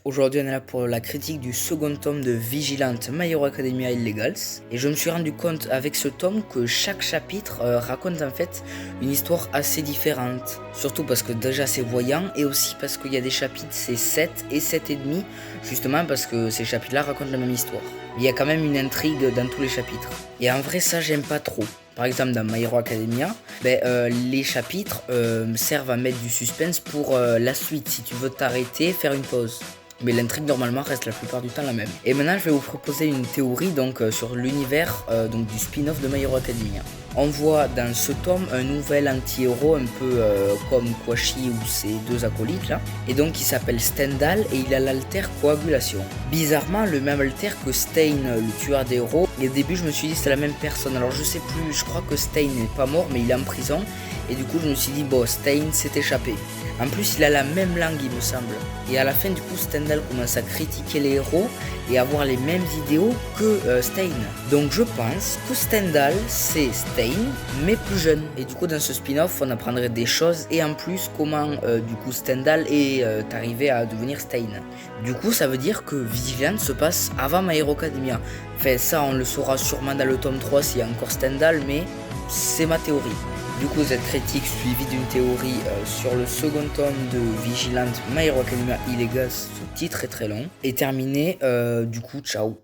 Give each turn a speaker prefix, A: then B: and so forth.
A: Aujourd'hui on est là pour la critique du second tome de Vigilante My Hero Academia Illegals. Et je me suis rendu compte avec ce tome que chaque chapitre raconte en fait une histoire assez différente. Surtout parce que déjà c'est voyant et aussi parce qu'il y a des chapitres c'est 7 et 7 et demi, justement parce que ces chapitres là racontent la même histoire. Il y a quand même une intrigue dans tous les chapitres. Et en vrai ça j'aime pas trop. Par exemple dans My Hero Academia, les chapitres servent à mettre du suspense pour la suite, si tu veux t'arrêter, faire une pause. Mais l'intrigue normalement reste la plupart du temps la même. Et maintenant je vais vous proposer une théorie sur l'univers du spin-off de My Hero Academia. On voit dans ce tome un nouvel anti-héros un peu comme Quashi ou ses deux acolytes là. Et donc il s'appelle Stendhal et il a l'alter coagulation. Bizarrement le même alter que Stein, le tueur des héros. Et au début je me suis dit c'est la même personne. Alors je sais plus, je crois que Stein n'est pas mort mais il est en prison. Et du coup je me suis dit bon, Stein s'est échappé. En plus il a la même langue il me semble. Et à la fin du coup Stendhal commence à critiquer les héros et avoir les mêmes idéaux que Stein. Donc je pense que Stendhal c'est Stein mais plus jeune. Et du coup dans ce spin-off on apprendrait des choses et en plus comment du coup Stendhal est arrivé à devenir Stein. Du coup ça veut dire que Vigilante se passe avant My Hero Academia. Enfin ça on le saura sûrement dans le tome 3 s'il y a encore Stendhal, mais c'est ma théorie. Du coup cette critique suivie d'une théorie sur le second tome de Vigilante My Hero Academia Illegals, ce titre est très long, est terminée. Du coup ciao.